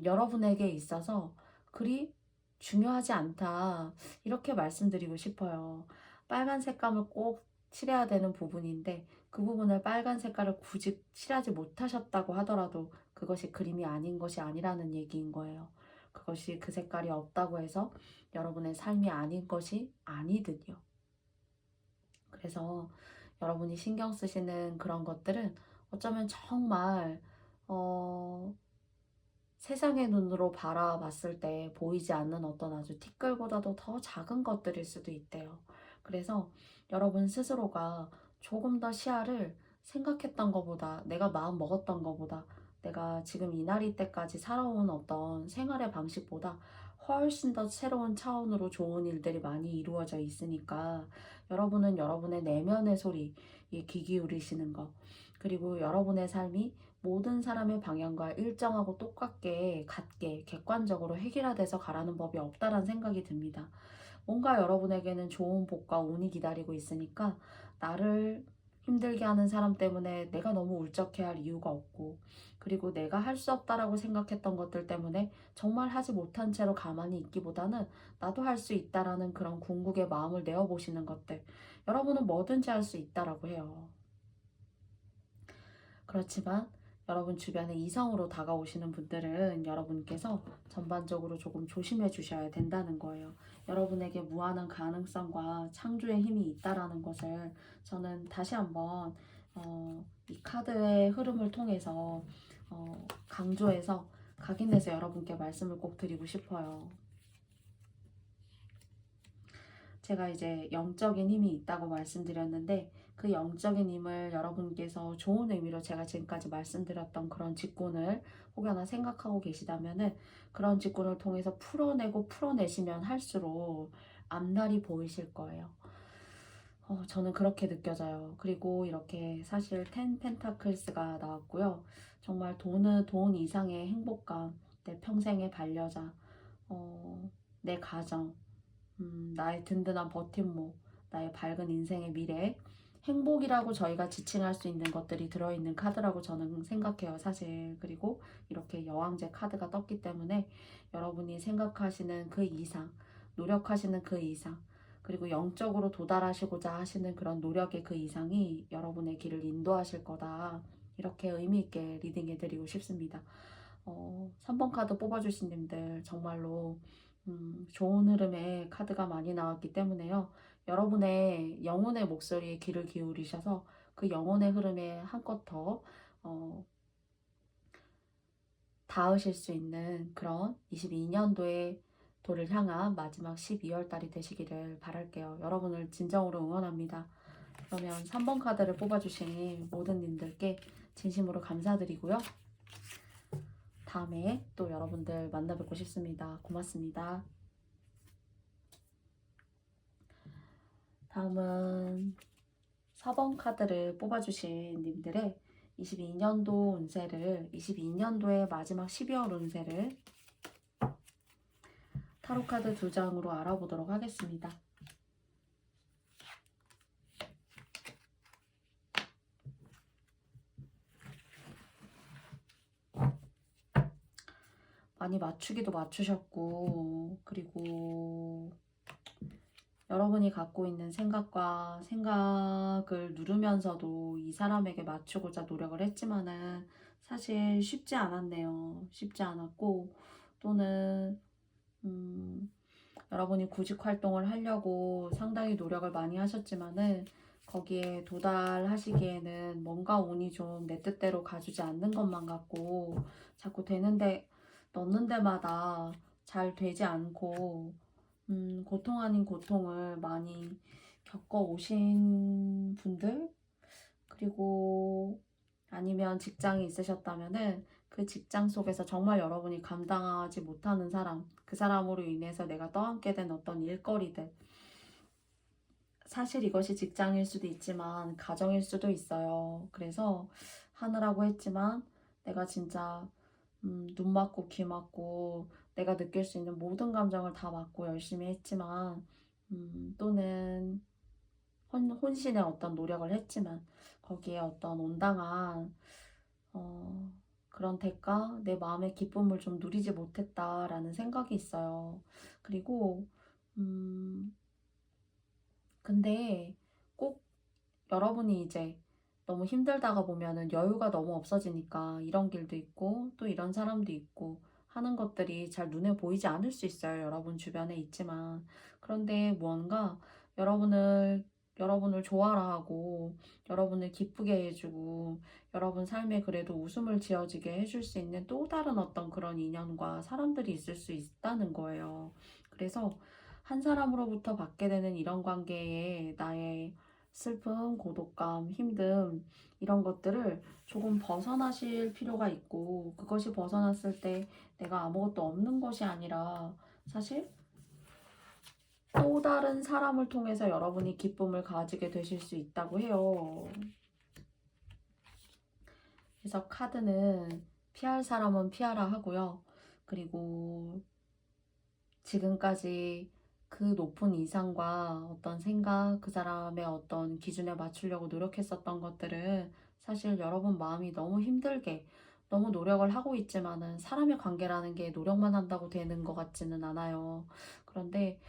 여러분에게 있어서 그리 중요하지 않다. 이렇게 말씀드리고 싶어요. 빨간 색감을 꼭 칠해야 되는 부분인데 그 부분을 빨간 색깔을 굳이 칠하지 못하셨다고 하더라도 그것이 그림이 아닌 것이 아니라는 얘기인 거예요. 그것이 그 색깔이 없다고 해서 여러분의 삶이 아닌 것이 아니듯요. 그래서 여러분이 신경 쓰시는 그런 것들은 어쩌면 정말 어, 세상의 눈으로 바라봤을 때 보이지 않는 어떤 아주 티끌보다도 더 작은 것들일 수도 있대요. 그래서 여러분 스스로가 조금 더 시야를 생각했던 것보다, 내가 마음 먹었던 것보다, 내가 지금 이 나이 때까지 살아온 어떤 생활의 방식보다 훨씬 더 새로운 차원으로 좋은 일들이 많이 이루어져 있으니까 여러분은 여러분의 내면의 소리에 귀 기울이시는 거, 그리고 여러분의 삶이 모든 사람의 방향과 일정하고 똑같게 같게 객관적으로 해결화돼서 가라는 법이 없다라는 생각이 듭니다. 뭔가 여러분에게는 좋은 복과 운이 기다리고 있으니까 나를 힘들게 하는 사람 때문에 내가 너무 울적해 할 이유가 없고, 그리고 내가 할 수 없다라고 생각했던 것들 때문에 정말 하지 못한 채로 가만히 있기보다는 나도 할 수 있다라는 그런 궁극의 마음을 내어보시는 것들, 여러분은 뭐든지 할 수 있다라고 해요. 그렇지만 여러분 주변에 이성으로 다가오시는 분들은 여러분께서 전반적으로 조금 조심해 주셔야 된다는 거예요. 여러분에게 무한한 가능성과 창조의 힘이 있다라는 것을 저는 다시 한번 이 카드의 흐름을 통해서 강조해서 각인해서 여러분께 말씀을 꼭 드리고 싶어요. 제가 이제 영적인 힘이 있다고 말씀드렸는데 그 영적인 힘을 여러분께서 좋은 의미로 제가 지금까지 말씀드렸던 그런 직군을 혹여나 생각하고 계시다면은 그런 직군을 통해서 풀어내고 풀어내시면 할수록 앞날이 보이실 거예요. 저는 그렇게 느껴져요. 그리고 이렇게 사실 10 펜타클스가 나왔고요. 정말 돈 이상의 행복감, 내 평생의 반려자, 어, 내 가정, 나의 든든한 버팀목, 나의 밝은 인생의 미래, 행복이라고 저희가 지칭할 수 있는 것들이 들어있는 카드라고 저는 생각해요, 사실. 그리고 이렇게 여왕제 카드가 떴기 때문에 여러분이 생각하시는 그 이상, 노력하시는 그 이상, 그리고 영적으로 도달하시고자 하시는 그런 노력의 그 이상이 여러분의 길을 인도하실 거다. 이렇게 의미 있게 리딩해 드리고 싶습니다. 3번 카드 뽑아주신 님들 정말로 좋은 흐름의 카드가 많이 나왔기 때문에요. 여러분의 영혼의 목소리에 귀를 기울이셔서 그 영혼의 흐름에 한껏 더 닿으실 수 있는 그런 22년도의 도를 향한 마지막 12월 달이 되시기를 바랄게요. 여러분을 진정으로 응원합니다. 그러면 3번 카드를 뽑아주신 모든 님들께 진심으로 감사드리고요. 다음에 또 여러분들 만나뵙고 싶습니다. 고맙습니다. 다음은 4번 카드를 뽑아주신 님들의 22년도 운세를, 22년도의 마지막 12월 운세를 타로카드 2장으로 알아보도록 하겠습니다. 많이 맞추기도 맞추셨고, 그리고 여러분이 갖고 있는 생각과 생각을 누르면서도 이 사람에게 맞추고자 노력을 했지만은 사실 쉽지 않았네요. 쉽지 않았고, 또는 여러분이 구직 활동을 하려고 상당히 노력을 많이 하셨지만은 거기에 도달하시기에는 뭔가 운이 좀 내 뜻대로 가주지 않는 것만 같고 자꾸 되는데 넣는 데마다 잘 되지 않고 고통 아닌 고통을 많이 겪어오신 분들, 그리고 아니면 직장이 있으셨다면은 그 직장 속에서 정말 여러분이 감당하지 못하는 사람, 그 사람으로 인해서 내가 떠안게 된 어떤 일거리들, 사실 이것이 직장일 수도 있지만 가정일 수도 있어요. 그래서 하느라고 했지만 내가 진짜 눈 맞고 귀 맞고 내가 느낄 수 있는 모든 감정을 다 맞고 열심히 했지만 또는 혼신의 어떤 노력을 했지만 거기에 어떤 온당한 그런 대가, 내 마음의 기쁨을 좀 누리지 못했다라는 생각이 있어요. 그리고 근데 꼭 여러분이 이제 너무 힘들다가 보면은 여유가 너무 없어지니까 이런 길도 있고 또 이런 사람도 있고 하는 것들이 잘 눈에 보이지 않을 수 있어요. 여러분 주변에 있지만. 그런데 무언가 여러분을 여러분을 좋아라 하고 여러분을 기쁘게 해주고 여러분 삶에 그래도 웃음을 지어지게 해줄 수 있는 또 다른 어떤 그런 인연과 사람들이 있을 수 있다는 거예요. 그래서 한 사람으로부터 받게 되는 이런 관계에 나의 슬픔, 고독감, 힘듦 이런 것들을 조금 벗어나실 필요가 있고 그것이 벗어났을 때 내가 아무것도 없는 것이 아니라 사실 또 다른 사람을 통해서 여러분이 기쁨을 가지게 되실 수 있다고 해요. 그래서 카드는 피할 사람은 피하라 하고요. 그리고 지금까지 그 높은 이상과 어떤 생각, 그 사람의 어떤 기준에 맞추려고 노력했었던 것들은 사실 여러분 마음이 너무 힘들게 너무 노력을 하고 있지만은 사람의 관계라는 게 노력만 한다고 되는 것 같지는 않아요. 그런데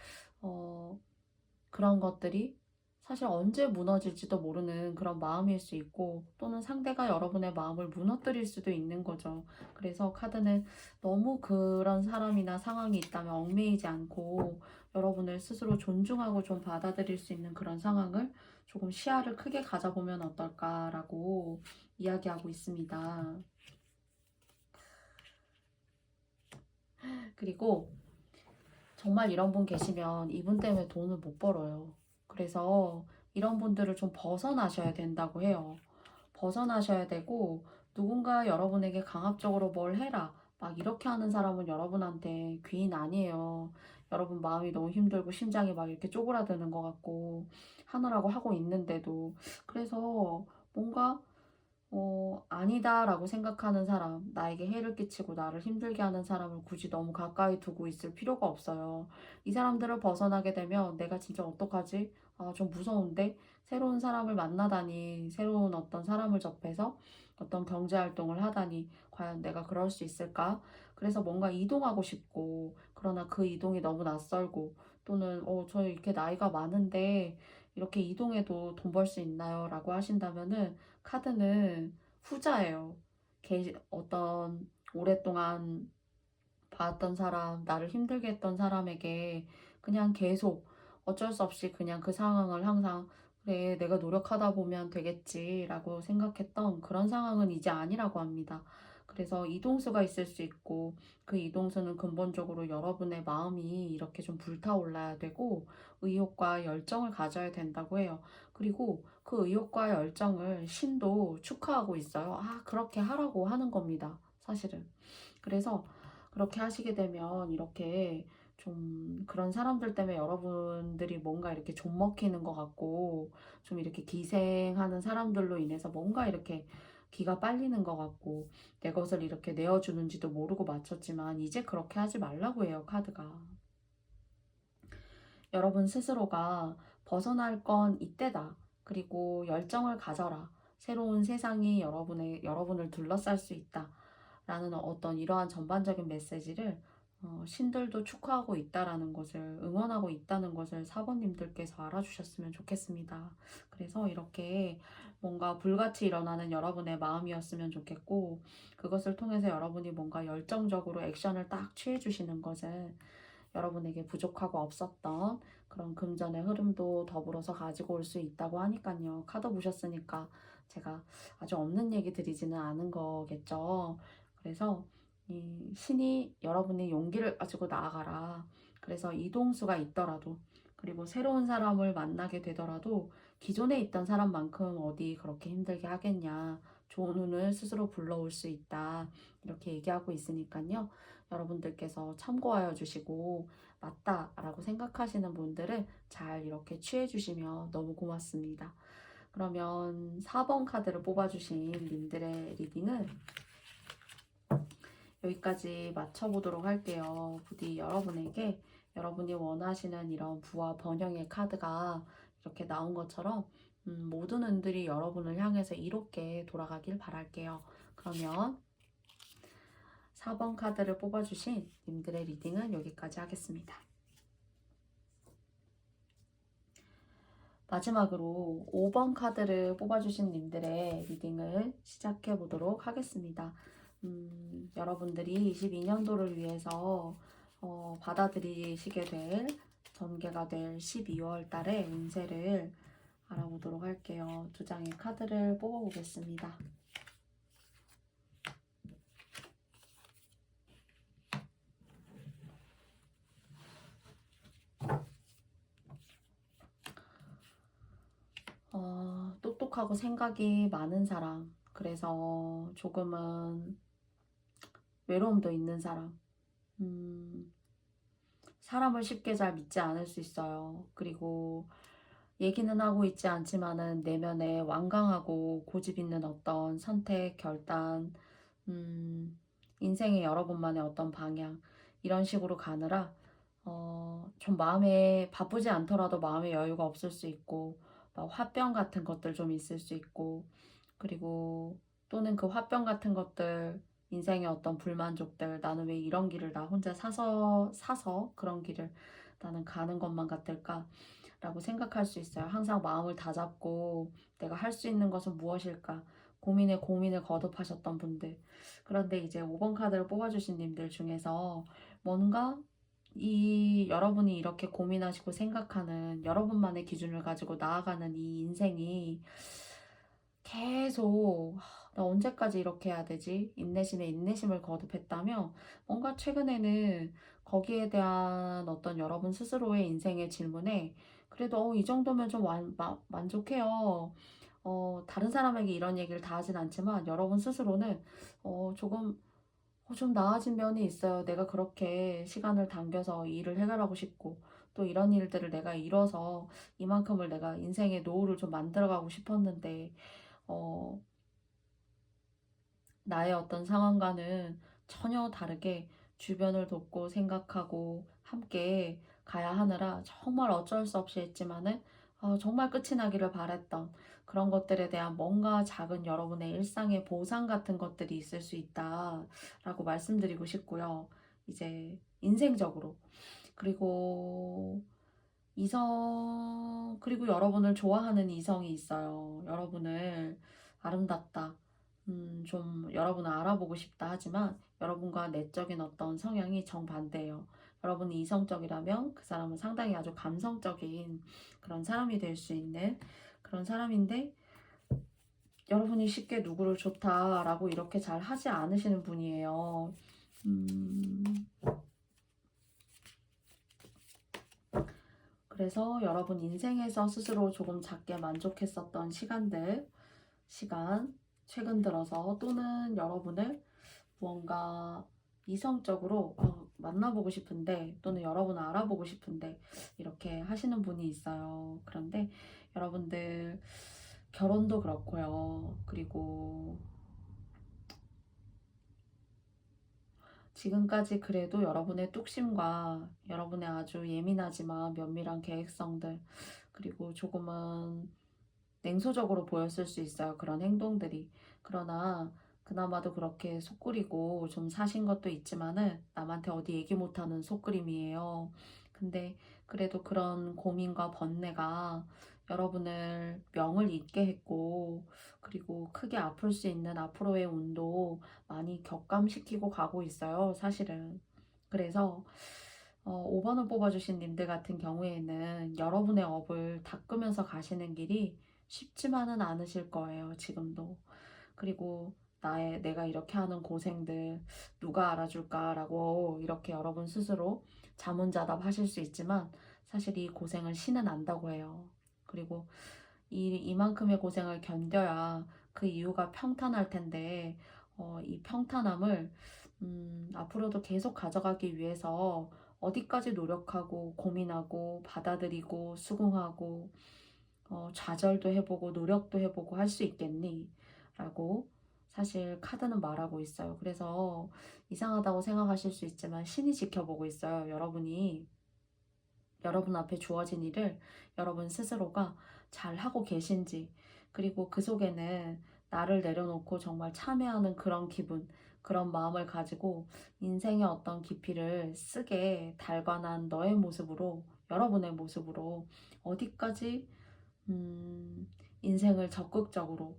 그런 것들이 사실 언제 무너질지도 모르는 그런 마음일 수 있고 또는 상대가 여러분의 마음을 무너뜨릴 수도 있는 거죠. 그래서 카드는 너무 그런 사람이나 상황이 있다면 얽매이지 않고 여러분을 스스로 존중하고 좀 받아들일 수 있는 그런 상황을 조금 시야를 크게 가져보면 어떨까라고 이야기하고 있습니다. 그리고 정말 이런 분 계시면 이분 때문에 돈을 못 벌어요. 그래서 이런 분들을 좀 벗어나셔야 된다고 해요. 벗어나셔야 되고 누군가 여러분에게 강압적으로 뭘 해라 막 이렇게 하는 사람은 여러분한테 귀인 아니에요. 여러분 마음이 너무 힘들고 심장이 막 이렇게 쪼그라드는 것 같고 하느라고 하고 있는데도. 그래서 뭔가 아니다라고 생각하는 사람, 나에게 해를 끼치고 나를 힘들게 하는 사람을 굳이 너무 가까이 두고 있을 필요가 없어요. 이 사람들을 벗어나게 되면 내가 진짜 어떡하지? 아, 좀 무서운데? 새로운 사람을 만나다니, 새로운 어떤 사람을 접해서 어떤 경제 활동을 하다니, 과연 내가 그럴 수 있을까? 그래서 뭔가 이동하고 싶고, 그러나 그 이동이 너무 낯설고, 또는, 저 이렇게 나이가 많은데, 이렇게 이동해도 돈 벌 수 있나요? 라고 하신다면은, 카드는 후자예요. 어떤 오랫동안 봤던 사람, 나를 힘들게 했던 사람에게 그냥 계속 어쩔 수 없이 그냥 그 상황을 항상 그래, 내가 노력하다 보면 되겠지라고 생각했던 그런 상황은 이제 아니라고 합니다. 그래서 이동수가 있을 수 있고 그 이동수는 근본적으로 여러분의 마음이 이렇게 좀 불타올라야 되고 의욕과 열정을 가져야 된다고 해요. 그리고 그 의욕과 열정을 신도 축하하고 있어요. 아, 그렇게 하라고 하는 겁니다. 사실은. 그래서 그렇게 하시게 되면 이렇게 좀 그런 사람들 때문에 여러분들이 뭔가 이렇게 좀 먹히는 것 같고 좀 이렇게 기생하는 사람들로 인해서 뭔가 이렇게 기가 빨리는 것 같고 내 것을 이렇게 내어주는지도 모르고 맞췄지만 이제 그렇게 하지 말라고 해요, 카드가. 여러분 스스로가 벗어날 건 이때다. 그리고 열정을 가져라. 새로운 세상이 여러분을 둘러쌀 수 있다. 라는 어떤 이러한 전반적인 메시지를 신들도 축하하고 있다라는 것을 응원하고 있다는 것을 사번님들께서 알아주셨으면 좋겠습니다. 그래서 이렇게 뭔가 불같이 일어나는 여러분의 마음이었으면 좋겠고 그것을 통해서 여러분이 뭔가 열정적으로 액션을 딱 취해주시는 것은 여러분에게 부족하고 없었던 그런 금전의 흐름도 더불어서 가지고 올 수 있다고 하니까요. 카드 보셨으니까 제가 아주 없는 얘기 드리지는 않은 거겠죠. 그래서 이 신이 여러분의 용기를 가지고 나아가라. 그래서 이동수가 있더라도 그리고 새로운 사람을 만나게 되더라도 기존에 있던 사람만큼 어디 그렇게 힘들게 하겠냐. 좋은 운을 스스로 불러올 수 있다. 이렇게 얘기하고 있으니까요. 여러분들께서 참고하여 주시고 맞다라고 생각하시는 분들은 잘 이렇게 취해 주시면 너무 고맙습니다. 그러면 4번 카드를 뽑아주신 님들의 리딩은 여기까지 맞춰보도록 할게요. 부디 여러분에게 여러분이 원하시는 이런 부와 번영의 카드가 이렇게 나온 것처럼 모든 운들이 여러분을 향해서 이롭게 돌아가길 바랄게요. 그러면 4번 카드를 뽑아주신 님들의 리딩은 여기까지 하겠습니다. 마지막으로 5번 카드를 뽑아주신 님들의 리딩을 시작해 보도록 하겠습니다. 여러분들이 22년도를 위해서 받아들이시게 될 전개가 될 12월 달의 운세를 알아보도록 할게요. 두 장의 카드를 뽑아보겠습니다. 똑똑하고 생각이 많은 사람, 그래서 조금은 외로움도 있는 사람, 사람을 쉽게 잘 믿지 않을 수 있어요. 그리고 얘기는 하고 있지 않지만은 내면에 완강하고 고집 있는 어떤 선택, 결단, 인생의 여러분만의 어떤 방향, 이런 식으로 가느라, 좀 마음에 바쁘지 않더라도 마음의 여유가 없을 수 있고, 막 화병 같은 것들 좀 있을 수 있고, 그리고 또는 그 화병 같은 것들, 인생의 어떤 불만족들, 나는 왜 이런 길을 나 혼자 사서 그런 길을 나는 가는 것만 같을까? 라고 생각할 수 있어요. 항상 마음을 다잡고 내가 할 수 있는 것은 무엇일까? 고민에 고민을 거듭하셨던 분들. 그런데 이제 5번 카드를 뽑아주신 님들 중에서 뭔가 이 여러분이 이렇게 고민하시고 생각하는 여러분만의 기준을 가지고 나아가는 이 인생이 계속 나 언제까지 이렇게 해야 되지? 인내심에 인내심을 거듭했다면 뭔가 최근에는 거기에 대한 어떤 여러분 스스로의 인생의 질문에 그래도 이 정도면 좀 만족해요. 다른 사람에게 이런 얘기를 다 하진 않지만 여러분 스스로는 조금 좀 나아진 면이 있어요. 내가 그렇게 시간을 당겨서 이 일을 해결하고 싶고, 또 이런 일들을 내가 이뤄서 이만큼을 내가 인생의 노후를 좀 만들어가고 싶었는데, 어, 나의 어떤 상황과는 전혀 다르게 주변을 돕고 생각하고 함께 가야 하느라 정말 어쩔 수 없이 했지만은 정말 끝이 나기를 바랬던 그런 것들에 대한 뭔가 작은 여러분의 일상의 보상 같은 것들이 있을 수 있다라고 말씀드리고 싶고요. 이제 인생적으로. 그리고 그리고 여러분을 좋아하는 이성이 있어요. 여러분을 아름답다. 좀 여러분을 알아보고 싶다 하지만 여러분과 내적인 어떤 성향이 정반대예요. 여러분이 이성적이라면 그 사람은 상당히 아주 감성적인 그런 사람이 될 수 있는 그런 사람인데, 여러분이 쉽게 누구를 좋다라고 이렇게 잘 하지 않으시는 분이에요. 음, 그래서 여러분 인생에서 스스로 조금 작게 만족했었던 시간, 최근 들어서 또는 여러분을 무언가 이성적으로 만나보고 싶은데, 또는 여러분을 알아보고 싶은데 이렇게 하시는 분이 있어요. 그런데 여러분들 결혼도 그렇고요. 그리고 지금까지 그래도 여러분의 뚝심과 여러분의 아주 예민하지만 면밀한 계획성들, 그리고 조금은 냉소적으로 보였을 수 있어요. 그런 행동들이. 그러나 그나마도 그렇게 속끓이고 좀 사신 것도 있지만은 남한테 어디 얘기 못하는 속끓임이에요. 근데 그래도 그런 고민과 번뇌가 여러분을 명을 잊게 했고, 그리고 크게 아플 수 있는 앞으로의 운도 많이 격감시키고 가고 있어요, 사실은. 그래서 5번을 뽑아주신 님들 같은 경우에는 여러분의 업을 닦으면서 가시는 길이 쉽지만은 않으실 거예요, 지금도. 그리고 내가 이렇게 하는 고생들 누가 알아줄까라고 이렇게 여러분 스스로 자문자답 하실 수 있지만, 사실 이 고생을 신은 안다고 해요. 그리고 이만큼의 고생을 견뎌야 그 이유가 평탄할 텐데, 이 평탄함을 앞으로도 계속 가져가기 위해서 어디까지 노력하고 고민하고 받아들이고 수긍하고 좌절도 해보고 노력도 해보고 할 수 있겠니? 라고 사실 카드는 말하고 있어요. 그래서 이상하다고 생각하실 수 있지만 신이 지켜보고 있어요. 여러분 앞에 주어진 일을 여러분 스스로가 잘 하고 계신지, 그리고 그 속에는 나를 내려놓고 정말 참여하는 그런 기분, 그런 마음을 가지고 인생의 어떤 깊이를 쓰게 달관한 너의 모습으로, 여러분의 모습으로 어디까지 인생을 적극적으로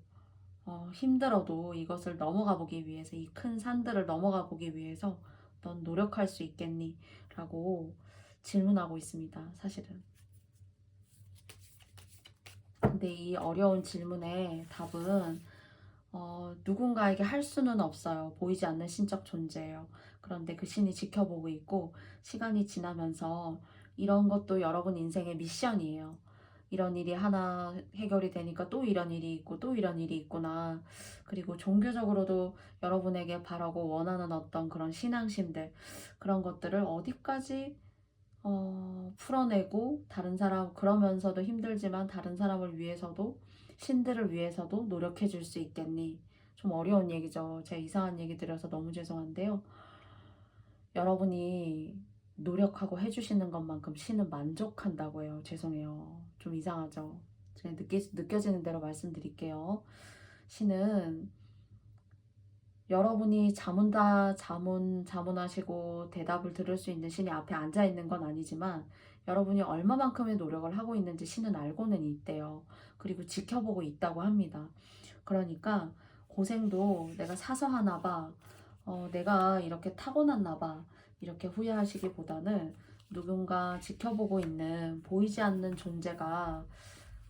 힘들어도 이것을 넘어가 보기 위해서, 이 큰 산들을 넘어가 보기 위해서 넌 노력할 수 있겠니? 라고 질문하고 있습니다, 사실은. 근데 이 어려운 질문의 답은 누군가에게 할 수는 없어요. 보이지 않는 신적 존재예요. 그런데 그 신이 지켜보고 있고, 시간이 지나면서 이런 것도 여러분 인생의 미션이에요. 이런 일이 하나 해결이 되니까 또 이런 일이 있고 또 이런 일이 있구나. 그리고 종교적으로도 여러분에게 바라고 원하는 어떤 그런 신앙심들, 그런 것들을 어디까지 풀어내고, 다른 사람, 그러면서도 힘들지만 다른 사람을 위해서도, 신들을 위해서도 노력해 줄 수 있겠니? 좀 어려운 얘기죠. 제가 이상한 얘기 드려서 너무 죄송한데요. 여러분이 노력하고 해주시는 것만큼 신은 만족한다고 해요. 죄송해요. 좀 이상하죠. 제가 느껴지는 대로 말씀드릴게요. 신은 여러분이 자문하시고 대답을 들을 수 있는 신이 앞에 앉아 있는 건 아니지만, 여러분이 얼마만큼의 노력을 하고 있는지 신은 알고는 있대요. 그리고 지켜보고 있다고 합니다. 그러니까 고생도 내가 사서 하나 봐, 내가 이렇게 타고났나 봐, 이렇게 후회하시기보다는 누군가 지켜보고 있는 보이지 않는 존재가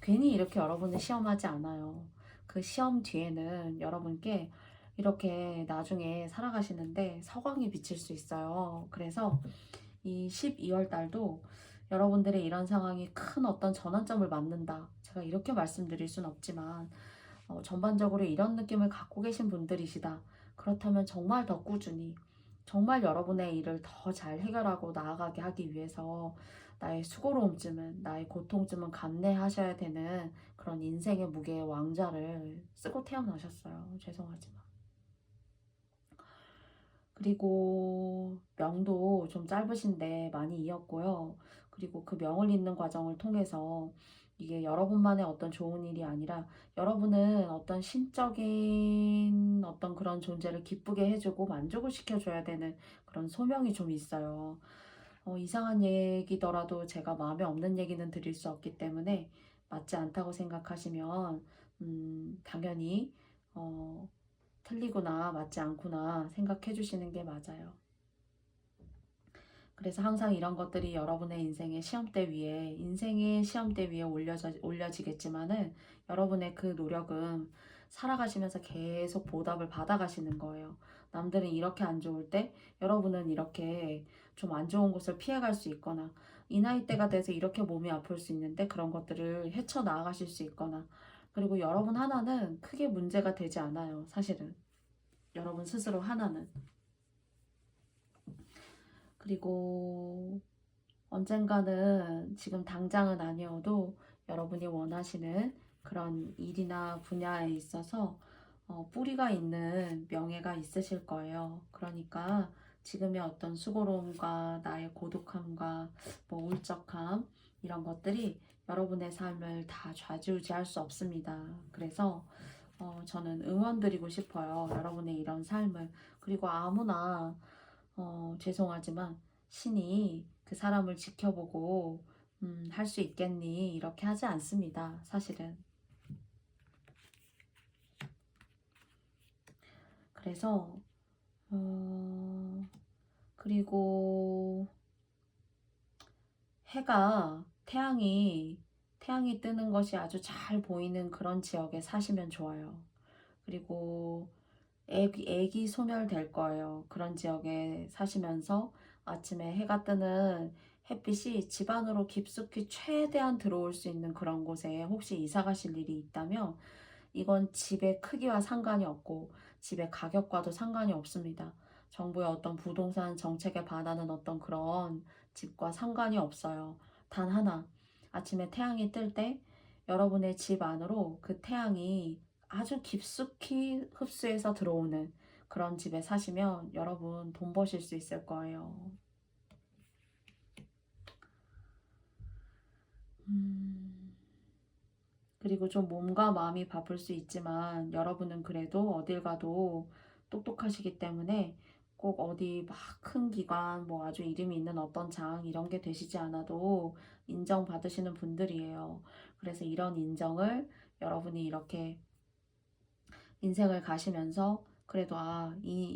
괜히 이렇게 여러분을 시험하지 않아요. 그 시험 뒤에는 여러분께 이렇게 나중에 살아가시는데 서광이 비칠 수 있어요. 그래서 이 12월 달도 여러분들의 이런 상황이 큰 어떤 전환점을 맞는다, 제가 이렇게 말씀드릴 순 없지만 전반적으로 이런 느낌을 갖고 계신 분들이시다. 그렇다면 정말 더 꾸준히 정말 여러분의 일을 더 잘 해결하고 나아가게 하기 위해서 나의 수고로움쯤은, 나의 고통쯤은 감내하셔야 되는 그런 인생의 무게의 왕좌를 쓰고 태어나셨어요. 죄송하지만. 그리고 명도 좀 짧으신데 많이 이었고요. 그리고 그 명을 잇는 과정을 통해서 이게 여러분만의 어떤 좋은 일이 아니라 여러분은 어떤 신적인 어떤 그런 존재를 기쁘게 해주고 만족을 시켜줘야 되는 그런 소명이 좀 있어요. 이상한 얘기더라도 제가 마음에 없는 얘기는 드릴 수 없기 때문에 맞지 않다고 생각하시면 당연히 어, 틀리구나, 맞지 않구나 생각해 주시는 게 맞아요. 그래서 항상 이런 것들이 여러분의 인생의 시험대 위에 올려지겠지만은 여러분의 그 노력은 살아가시면서 계속 보답을 받아가시는 거예요. 남들은 이렇게 안 좋을 때 여러분은 이렇게 좀 안 좋은 곳을 피해갈 수 있거나 이 나이대가 돼서 이렇게 몸이 아플 수 있는데 그런 것들을 헤쳐나가실 수 있거나 그리고 여러분 하나는 크게 문제가 되지 않아요. 사실은. 여러분 스스로 하나는. 그리고 언젠가는 지금 당장은 아니어도 여러분이 원하시는 그런 일이나 분야에 있어서 뿌리가 있는 명예가 있으실 거예요. 그러니까 지금의 어떤 수고로움과 나의 고독함과 뭐 울적함 이런 것들이 여러분의 삶을 다 좌지우지할 수 없습니다. 그래서 저는 응원드리고 싶어요. 여러분의 이런 삶을. 그리고 아무나 죄송하지만 신이 그 사람을 지켜보고 할 수 있겠니? 이렇게 하지 않습니다. 사실은. 그래서 그리고 해가 태양이 뜨는 것이 아주 잘 보이는 그런 지역에 사시면 좋아요. 그리고 애기 소멸될 거예요. 그런 지역에 사시면서 아침에 해가 뜨는 햇빛이 집 안으로 깊숙이 최대한 들어올 수 있는 그런 곳에 혹시 이사 가실 일이 있다면 이건 집의 크기와 상관이 없고 집의 가격과도 상관이 없습니다. 정부의 어떤 부동산 정책에 반하는 어떤 그런 집과 상관이 없어요. 단 하나, 아침에 태양이 뜰 때 여러분의 집 안으로 그 태양이 아주 깊숙이 흡수해서 들어오는 그런 집에 사시면 여러분 돈 버실 수 있을 거예요. 그리고 좀 몸과 마음이 바쁠 수 있지만 여러분은 그래도 어딜 가도 똑똑하시기 때문에 꼭 어디 막 큰 기관, 뭐 아주 이름이 있는 어떤 장 이런 게 되시지 않아도 인정받으시는 분들이에요. 그래서 이런 인정을 여러분이 이렇게 인생을 가시면서 그래도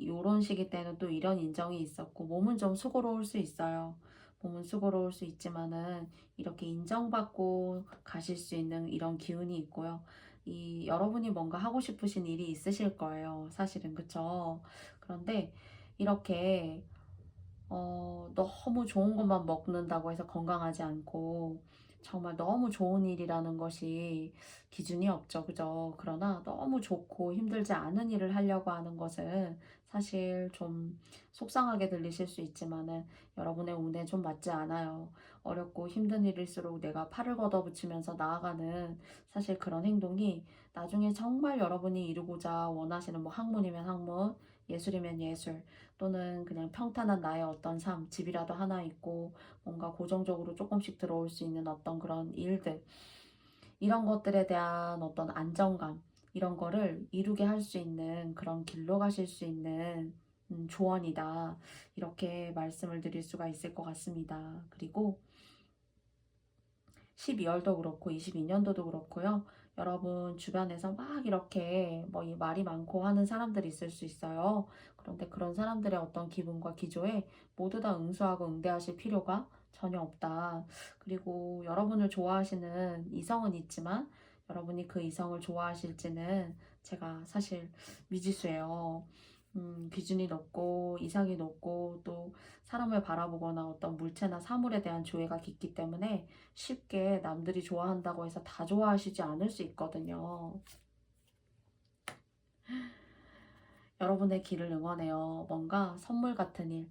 요런 시기 때는 또 이런 인정이 있었고 몸은 좀 수고로울 수 있어요. 몸은 수고로울 수 있지만은 이렇게 인정받고 가실 수 있는 이런 기운이 있고요. 여러분이 뭔가 하고 싶으신 일이 있으실 거예요. 사실은 그쵸? 그런데 이렇게 너무 좋은 것만 먹는다고 해서 건강하지 않고 정말 너무 좋은 일이라는 것이 기준이 없죠. 그죠? 그러나 너무 좋고 힘들지 않은 일을 하려고 하는 것은 사실 좀 속상하게 들리실 수 있지만은 여러분의 운에 좀 맞지 않아요. 어렵고 힘든 일일수록 내가 팔을 걷어붙이면서 나아가는 사실 그런 행동이 나중에 정말 여러분이 이루고자 원하시는 뭐 학문이면 학문, 예술이면 예술, 또는 그냥 평탄한 나의 어떤 삶, 집이라도 하나 있고 뭔가 고정적으로 조금씩 들어올 수 있는 어떤 그런 일들, 이런 것들에 대한 어떤 안정감, 이런 거를 이루게 할 수 있는 그런 길로 가실 수 있는 조언이다. 이렇게 말씀을 드릴 수가 있을 것 같습니다. 그리고 12월도 그렇고 22년도도 그렇고요. 여러분 주변에서 막 이렇게 뭐 이 말이 많고 하는 사람들이 있을 수 있어요. 그런데 그런 사람들의 어떤 기분과 기조에 모두 다 응수하고 응대하실 필요가 전혀 없다. 그리고 여러분을 좋아하시는 이성은 있지만 여러분이 그 이성을 좋아하실지는 제가 사실 미지수예요. 기준이 높고 이상이 높고 또 사람을 바라보거나 어떤 물체나 사물에 대한 조예가 깊기 때문에 쉽게 남들이 좋아한다고 해서 다 좋아하시지 않을 수 있거든요. 여러분의 길을 응원해요. 뭔가 선물 같은 일,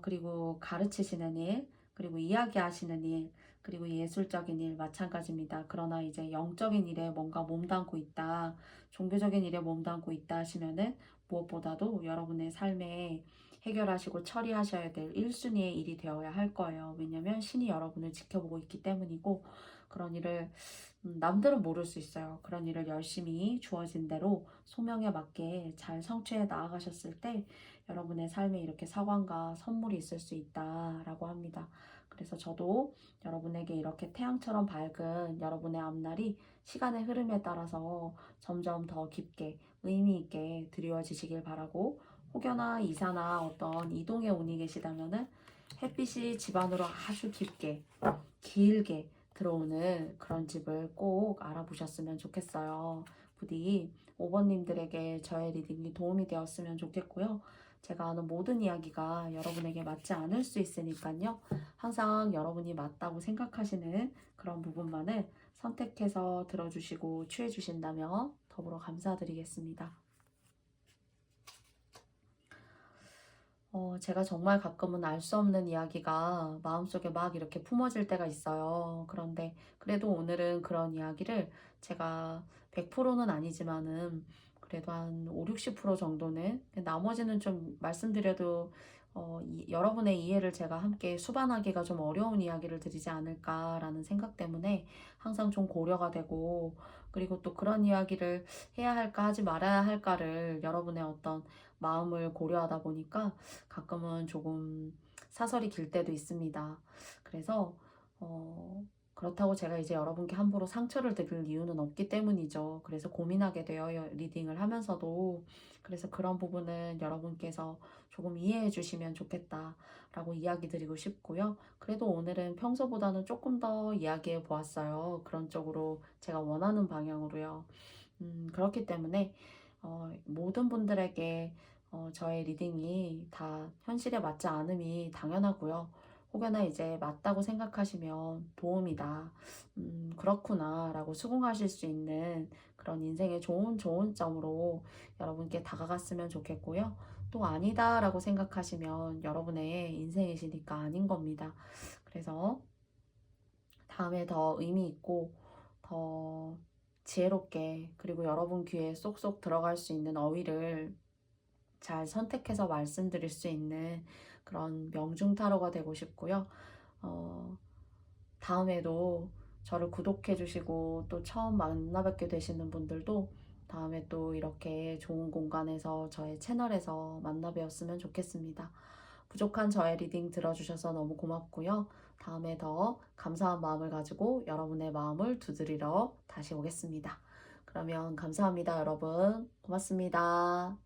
그리고 가르치시는 일, 그리고 이야기하시는 일, 그리고 예술적인 일 마찬가지입니다. 그러나 이제 영적인 일에 뭔가 몸담고 있다, 종교적인 일에 몸담고 있다 하시면은 무엇보다도 여러분의 삶에 해결하시고 처리하셔야 될 1순위의 일이 되어야 할 거예요. 왜냐면 신이 여러분을 지켜보고 있기 때문이고, 그런 일을 남들은 모를 수 있어요. 그런 일을 열심히 주어진 대로 소명에 맞게 잘 성취해 나아가셨을 때 여러분의 삶에 이렇게 사관과 선물이 있을 수 있다라고 합니다. 그래서 저도 여러분에게 이렇게 태양처럼 밝은 여러분의 앞날이 시간의 흐름에 따라서 점점 더 깊게 의미 있게 드리워지시길 바라고, 혹여나 이사나 어떤 이동의 운이 계시다면은 햇빛이 집 안으로 아주 깊게 길게 들어오는 그런 집을 꼭 알아보셨으면 좋겠어요. 부디 5번님들에게 저의 리딩이 도움이 되었으면 좋겠고요. 제가 하는 모든 이야기가 여러분에게 맞지 않을 수 있으니까요. 항상 여러분이 맞다고 생각하시는 그런 부분만을 선택해서 들어주시고 취해주신다면 더불어 감사드리겠습니다. 제가 정말 가끔은 알 수 없는 이야기가 마음속에 막 이렇게 품어질 때가 있어요. 그런데 그래도 오늘은 그런 이야기를 제가 100%는 아니지만은 그래도 한 5, 60% 정도는, 나머지는 좀 말씀드려도 여러분의 이해를 제가 함께 수반하기가 좀 어려운 이야기를 드리지 않을까라는 생각 때문에 항상 좀 고려가 되고, 그리고 또 그런 이야기를 해야 할까 하지 말아야 할까를 여러분의 어떤 마음을 고려하다 보니까 가끔은 조금 사설이 길 때도 있습니다. 그래서 그렇다고 제가 이제 여러분께 함부로 상처를 드릴 이유는 없기 때문이죠. 그래서 고민하게 돼요, 리딩을 하면서도. 그래서 그런 부분은 여러분께서 조금 이해해 주시면 좋겠다라고 이야기 드리고 싶고요. 그래도 오늘은 평소보다는 조금 더 이야기해 보았어요. 그런 쪽으로 제가 원하는 방향으로요. 그렇기 때문에 모든 분들에게 저의 리딩이 다 현실에 맞지 않음이 당연하고요. 혹여나 이제 맞다고 생각하시면 도움이다, 그렇구나 라고 수긍하실 수 있는 그런 인생의 좋은 점으로 여러분께 다가갔으면 좋겠고요. 또 아니다 라고 생각하시면 여러분의 인생이시니까 아닌 겁니다. 그래서 다음에 더 의미 있고 더 지혜롭게, 그리고 여러분 귀에 쏙쏙 들어갈 수 있는 어휘를 잘 선택해서 말씀드릴 수 있는 그런 명중 타로가 되고 싶고요. 어, 다음에도 저를 구독해 주시고 또 처음 만나 뵙게 되시는 분들도 다음에 또 이렇게 좋은 공간에서 저의 채널에서 만나 뵈었으면 좋겠습니다. 부족한 저의 리딩 들어주셔서 너무 고맙고요. 다음에 더 감사한 마음을 가지고 여러분의 마음을 두드리러 다시 오겠습니다. 그러면 감사합니다, 여러분. 고맙습니다.